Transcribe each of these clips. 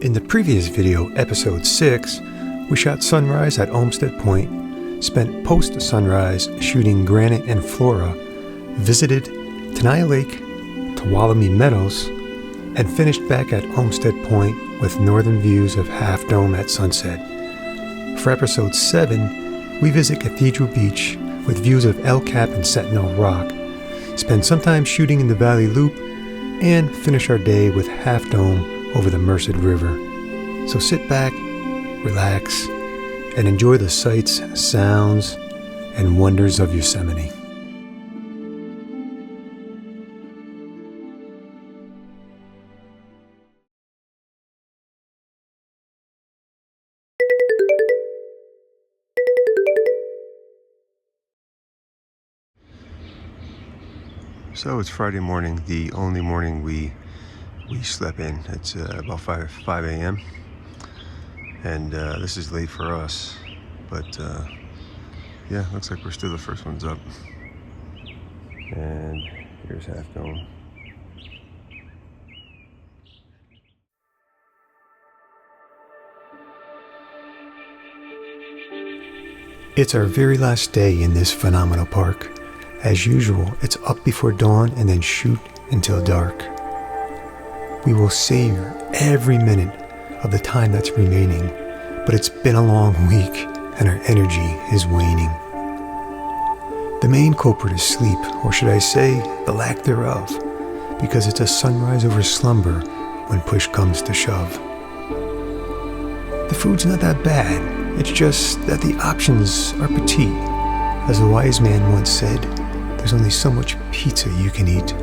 In the previous video, episode 6, we shot sunrise at Olmsted Point, spent post-sunrise shooting granite and flora, visited Tenaya Lake, Tuolumne Meadows, and finished back at Olmsted Point with northern views of Half Dome at sunset. For episode 7, we visit Cathedral Beach with views of El Cap and Sentinel Rock, spend some time shooting in the Valley Loop, and finish our day with Half Dome over the Merced River. So sit back, relax, and enjoy the sights, sounds, and wonders of Yosemite. So it's Friday morning, the only morning we slept in. It's about 5 a.m. and this is late for us, but yeah, looks like we're still the first ones up. And here's Half Dome. It's our very last day in this phenomenal park. As usual, it's up before dawn and then shoot until dark. We will savor every minute of the time that's remaining, but it's been a long week and our energy is waning. The main culprit is sleep, or should I say, the lack thereof, because it's a sunrise over slumber when push comes to shove. The food's not that bad, it's just that the options are petite. As a wise man once said, there's only so much pizza you can eat.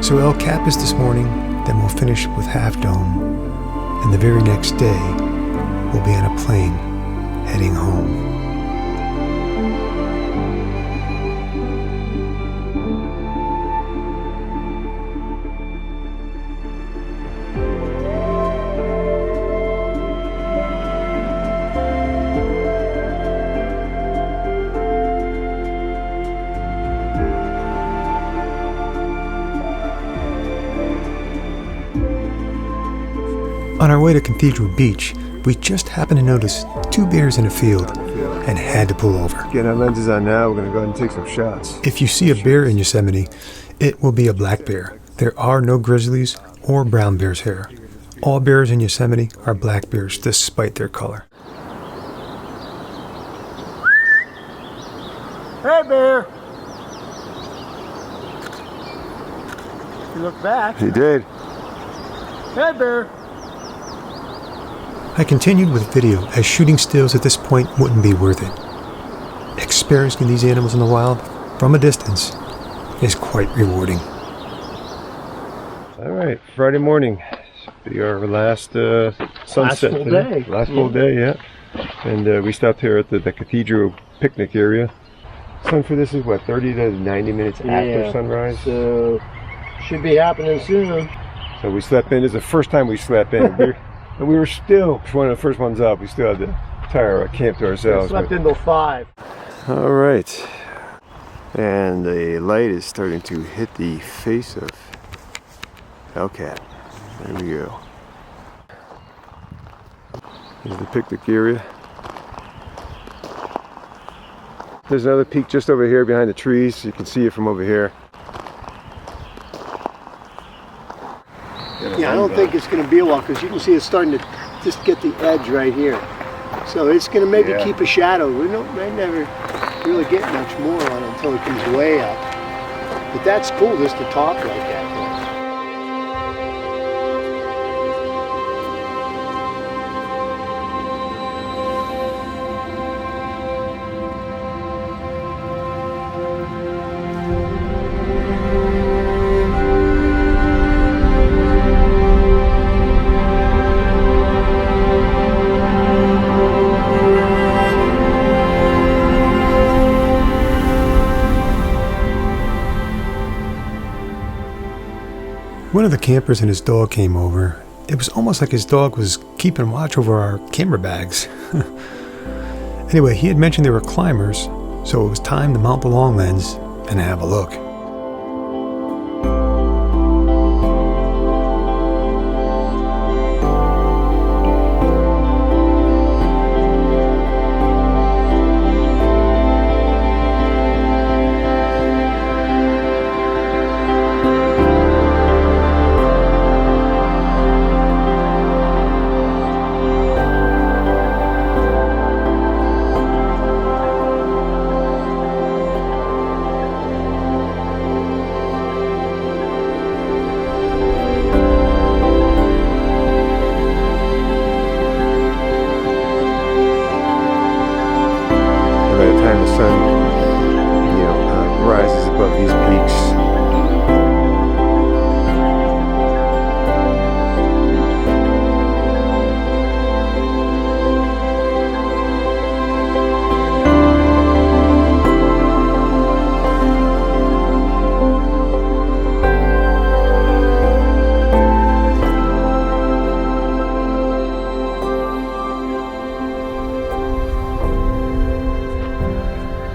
So El Cap is this morning, then we'll finish with Half Dome, and the very next day, we'll be on a plane heading home. On our way to Cathedral Beach, we just happened to notice 2 bears in a field and had to pull over. Get our lenses on now, we're going to go ahead and take some shots. If you see a bear in Yosemite, it will be a black bear. There are no grizzlies or brown bears here. All bears in Yosemite are black bears despite their color. Hey, bear! You look back. He did. Hey, bear! I continued with video, as shooting stills at this point wouldn't be worth it. Experiencing these animals in the wild from a distance is quite rewarding. All right, Friday morning. Be our last sunset full day. Last full day, yeah. And we stopped here at the Cathedral picnic area. Sun for this is what, 30 to 90 minutes after sunrise? So, should be happening soon. So we slept in. This is the first time we slept in. And we were still one of the first ones up. We still had the entire camp to ourselves. We slept until 5. All right. And the light is starting to hit the face of El Cap. There we go. Here's the picnic area. There's another peak just over here behind the trees. You can see it from over here. Yeah, I don't think it's going to be a while because you can see it's starting to just get the edge right here. So it's going to maybe keep a shadow. We may never really get much more on it until it comes way up. But that's cool just to talk like that. One of the campers and his dog came over. It was almost like his dog was keeping watch over our camera bags. Anyway, he had mentioned they were climbers, so it was time to mount the long lens and have a look.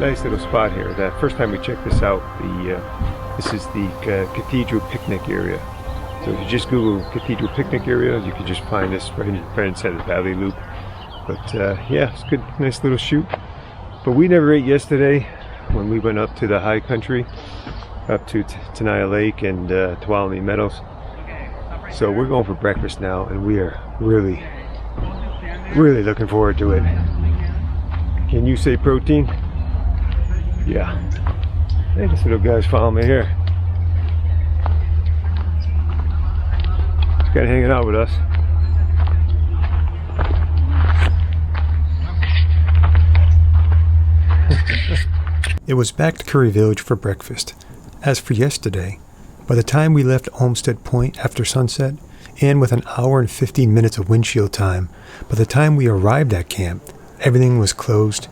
Nice little spot here. The first time we checked this out, this is the Cathedral Picnic area. So if you just Google Cathedral Picnic area, you can just find this right inside the Valley Loop. But yeah, it's a good, nice little shoot. But we never ate yesterday when we went up to the high country, up to Tenaya Lake and Tuolumne Meadows. So we're going for breakfast now, and we are really, really looking forward to it. Can you say protein? Yeah. Hey, this little guy's following me here. He's kind of hanging out with us. It was back to Curry Village for breakfast. As for yesterday, by the time we left Olmsted Point after sunset, and with an hour and 15 minutes of windshield time, by the time we arrived at camp, everything was closed,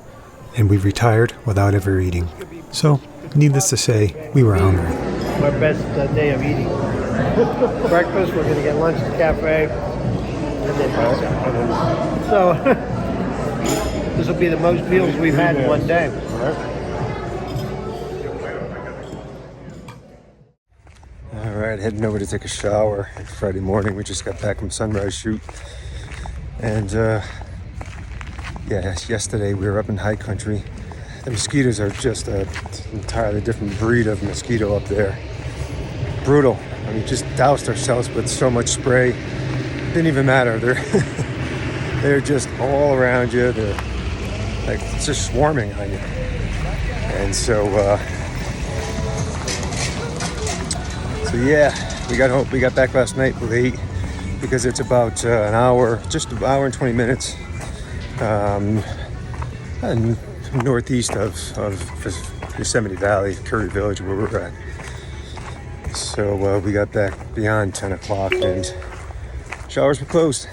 and we retired without ever eating. So, needless to say, we were hungry. Our best day of eating. Breakfast, we're going to get lunch at the cafe, and then so this will be the most meals we've had in one day. Alright, heading over to take a shower. Friday morning, we just got back from sunrise shoot. And yeah, yesterday we were up in high country. The mosquitoes are just an entirely different breed of mosquito up there. Brutal. I mean, just doused ourselves with so much spray. Didn't even matter. They're just all around you. They're like, it's just swarming on you. And so yeah, we got home. We got back last night late because it's about an hour, just an hour and 20 minutes northeast of Yosemite Valley, Curry Village, where we're at. So we got back beyond 10 o'clock and showers were closed.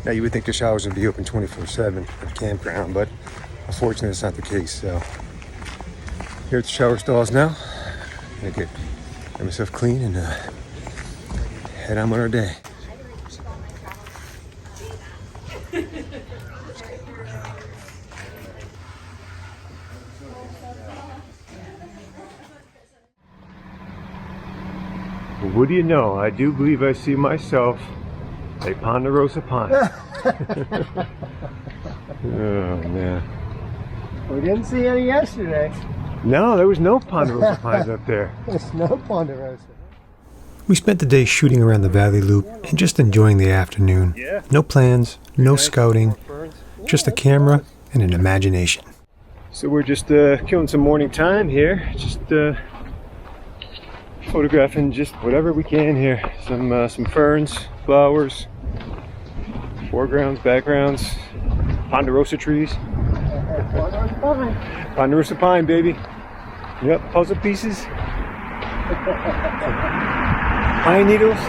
Now you would think the showers would be open 24/7 at the campground, but unfortunately it's not the case. So here at the shower stalls now. I'm gonna get myself clean and head on with our day. What do you know? I do believe I see myself a Ponderosa pine. Oh man. We didn't see any yesterday. No, there was no Ponderosa pines up there. There's no Ponderosa. We spent the day shooting around the Valley Loop and just enjoying the afternoon. Yeah. No plans, no scouting, just a camera and an imagination. So we're just killing some morning time here. Just photographing just whatever we can here. Some ferns, flowers, foregrounds, backgrounds, Ponderosa trees. Ponderosa pine, baby. Yep, puzzle pieces. Pine needles.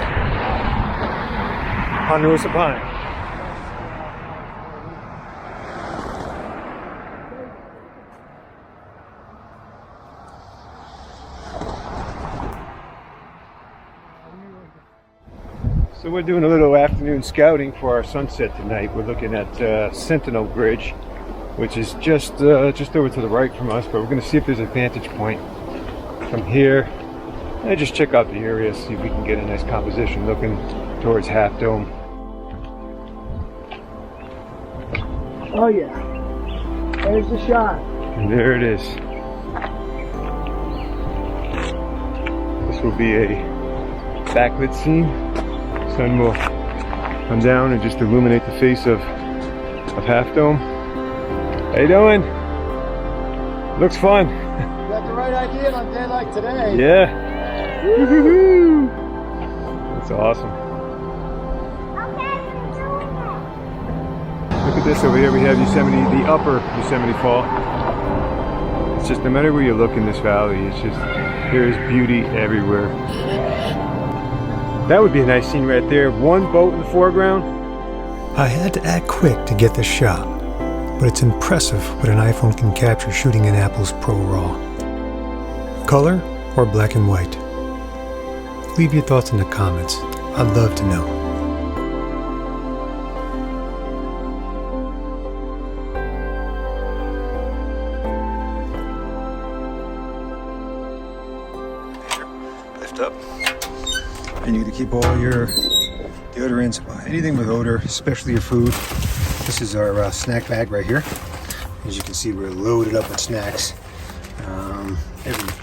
Ponderosa pine. So we're doing a little afternoon scouting for our sunset tonight. We're looking at Sentinel Bridge, which is just over to the right from us, but we're going to see if there's a vantage point from here and just check out the area, see if we can get a nice composition looking towards Half Dome. Oh yeah, there's the shot. And there it is. This will be a backlit scene. Sun will come down and just illuminate the face of Half Dome. How you doing? Looks fun. You got the right idea on a day like today. Yeah. Woo-hoo-hoo. That's awesome. Look at this over here. We have Yosemite, the upper Yosemite Fall. It's just no matter where you look in this valley, it's just, there is beauty everywhere. That would be a nice scene right there. One boat in the foreground. I had to act quick to get this shot, but it's impressive what an iPhone can capture shooting in Apple's Pro RAW. Color or black and white? Leave your thoughts in the comments. I'd love to know. built up. And you need to keep all your deodorants, anything with odor, especially your food. This is our snack bag right here. As you can see, we're loaded up with snacks.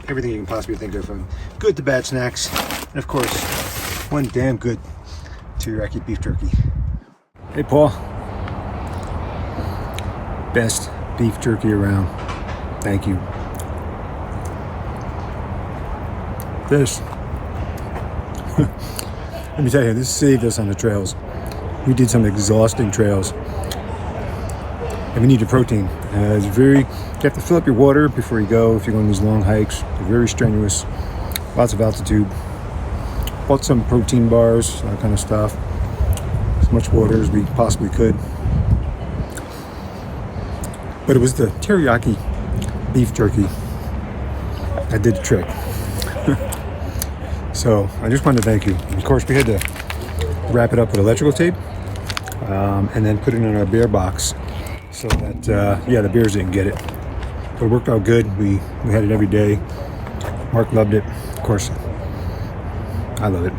Everything you can possibly think of, from good to bad snacks. And of course, one damn good teriyaki beef jerky. Hey Paul. Best beef jerky around. Thank you. This, let me tell you, this saved us on the trails. We did some exhausting trails. And we needed protein. You have to fill up your water before you go if you're going on these long hikes. They're very strenuous, lots of altitude. Bought some protein bars, that kind of stuff. As much water as we possibly could. But it was the teriyaki beef jerky that did the trick. So I just wanted to thank you. Of course, we had to wrap it up with electrical tape and then put it in our beer box so that, the bears didn't get it. But it worked out good. We had it every day. Mark loved it. Of course, I love it.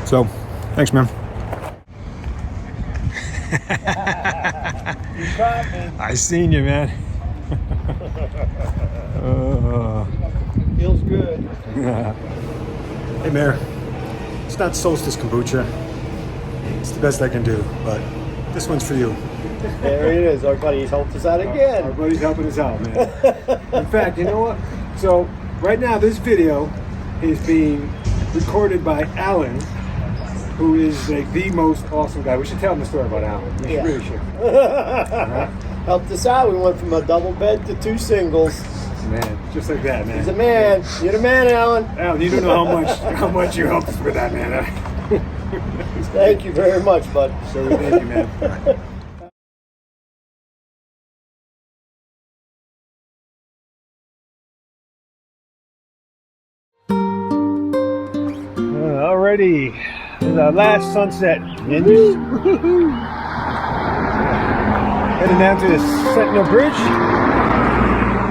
So, thanks, man. You caught me. I seen you, man. Feels good. Hey, Mayor. It's not Solstice kombucha. It's the best I can do, but this one's for you. There it is. Our buddy's helped us out again. Our buddy's helping us out, man. In fact, you know what? So, right now, this video is being recorded by Alan, who is like the most awesome guy. We should tell him the story about Alan. We really should. Helped us out. We went from a double bed to 2 singles. Man, just like that, man. He's a man. You're the man, Alan. Alan, you don't know how much you helped us with that, man. Thank you very much, bud. So thank you, man. Alrighty, the last sunset. Heading down to the Sentinel Bridge,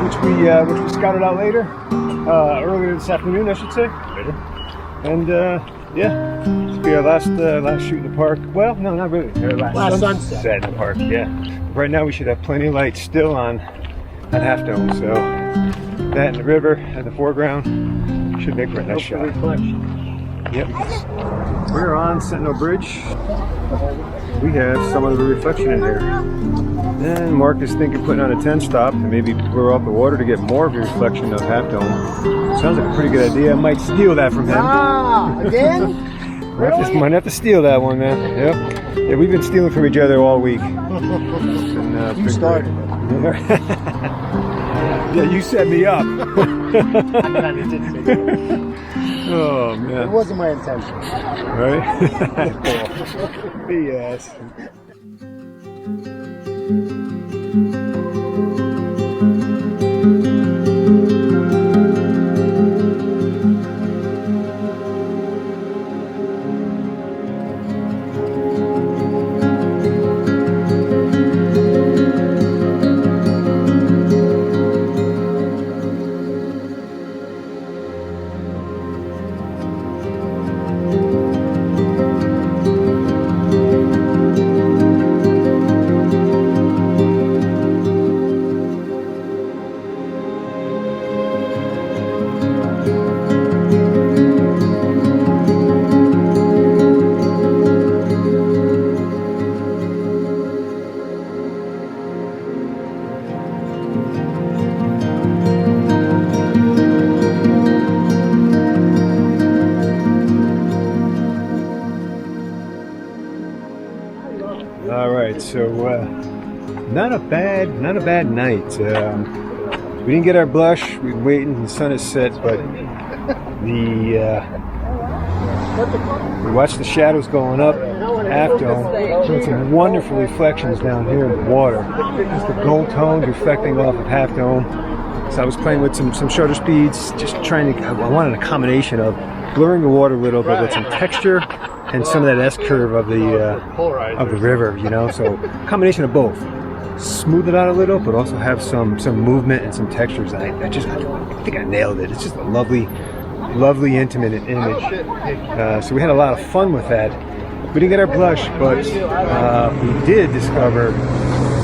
which we scouted out earlier this afternoon, I should say. Later. And this will be our last shoot in the park. Well, no, not really. Our last sunset in the park. Yeah. Right now we should have plenty of light still on Half Dome, so that and the river in the foreground should make for a nice shot. Yep. We're on Sentinel Bridge. We have some of the reflection in here. And Mark is thinking of putting on a 10 stop and maybe blur off the water to get more of the reflection of Half Dome. Sounds like a pretty good idea. I might steal that from him. Again? Might have to steal that one, man. Yep. Yeah, we've been stealing from each other all week. You started. Yeah, you set me up. Oh, man. It wasn't my intention. Right? BS. So not a bad night. We didn't get our blush. We've been waiting. The sun has set, but we watched the shadows going up Half Dome. Showing some wonderful reflections down here in the water. Just the gold tones reflecting off of Half Dome. So I was playing with some shutter speeds, just trying to. I wanted a combination of blurring the water a little bit with some texture and some of that S curve of the river, you know. So combination of both. Smooth it out a little, but also have some movement and some textures. I think I nailed it. It's just a lovely lovely, intimate image. So we had a lot of fun with that. We didn't get our blush, but we did discover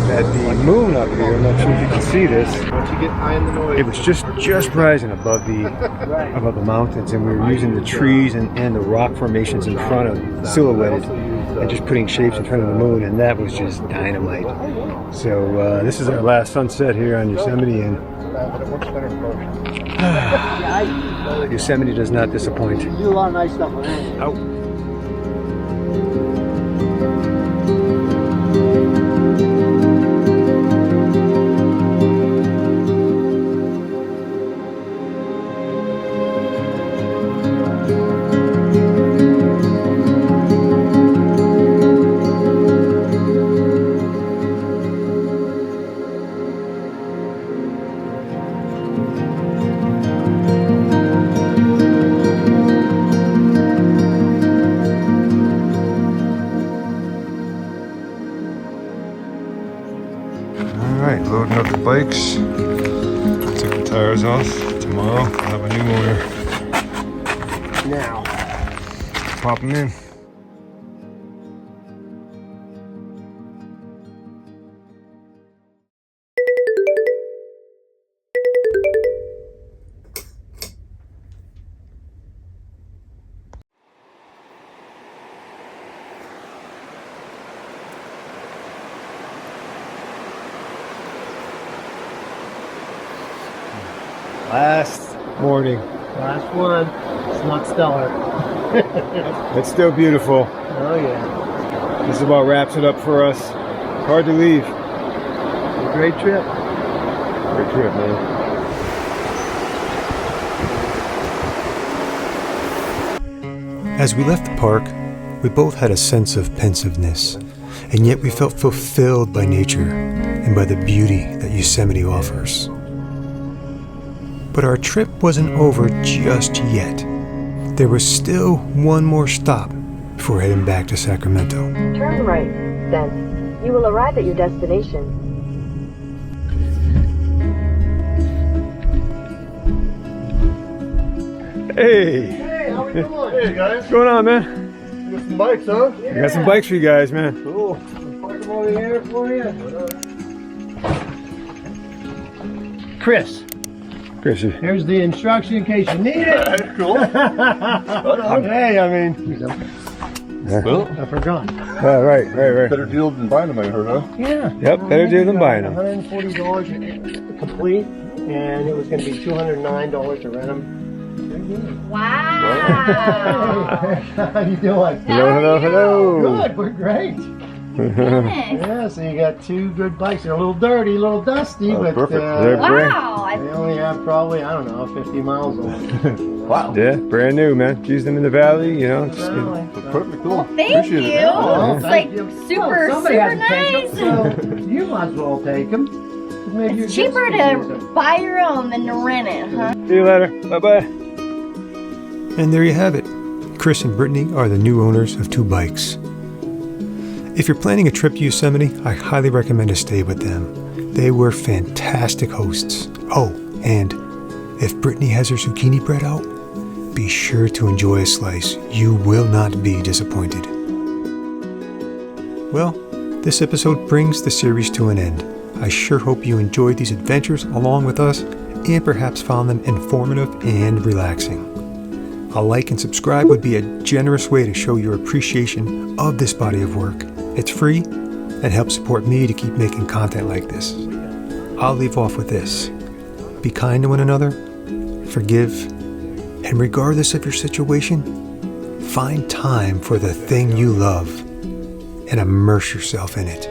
that the moon up here, I'm not sure if you can see this, Once you get high in the noise. it was just rising above the mountains, and we were using the trees and the rock formations in front of silhouetted and just putting shapes in front of the moon, and that was just dynamite. So this is our last sunset here on Yosemite, and Yosemite does not disappoint. You do a lot of nice stuff on that. Oh. Alright, loading up the bikes. Took the tires off. Tomorrow I'll have a new owner. Now. Pop them in. Last morning. Last one. It's not stellar. It's still beautiful. Oh yeah. This about wraps it up for us. Hard to leave. A great trip. Great trip, man. As we left the park, we both had a sense of pensiveness, and yet we felt fulfilled by nature and by the beauty that Yosemite offers. But our trip wasn't over just yet. There was still one more stop before heading back to Sacramento. Turn right, then. You will arrive at your destination. Hey! Hey, how we doing? Hey guys. What's going on, man? Got some bikes, huh? I got some bikes for you guys, man. Cool. Park them over here for you. Chris, Chris, you. here's the instruction in case you need it. That's cool. Hey, I mean. Well, I forgot. Right. better deal than buying them, I heard, huh? Yeah. Yep, better deal than buying them. $140 complete, and it was going to be $209 to rent them. Wow! How you doing? Hello. Good, we're great. Yeah, so you got two good bikes. They're a little dirty, a little dusty, but perfect. Wow! they only have probably, I don't know, 50 miles on them. Wow. Yeah, brand new, man. Used them in the valley, you know. It's Perfect, cool. Thank Appreciate you. it. Yeah. Oh, It's thank like you. super, somebody super has to take nice. them, so you might as well take them. Maybe It's your cheaper kids can use to them. buy your own than to rent it, huh? See you later. Bye-bye. And there you have it. Chris and Brittany are the new owners of two bikes. If you're planning a trip to Yosemite, I highly recommend to stay with them. They were fantastic hosts. Oh, and if Brittany has her zucchini bread out, be sure to enjoy a slice. You will not be disappointed. Well, this episode brings the series to an end. I sure hope you enjoyed these adventures along with us and perhaps found them informative and relaxing. A like and subscribe would be a generous way to show your appreciation of this body of work. It's free and helps support me to keep making content like this. I'll leave off with this. Be kind to one another, forgive, and regardless of your situation, find time for the thing you love and immerse yourself in it.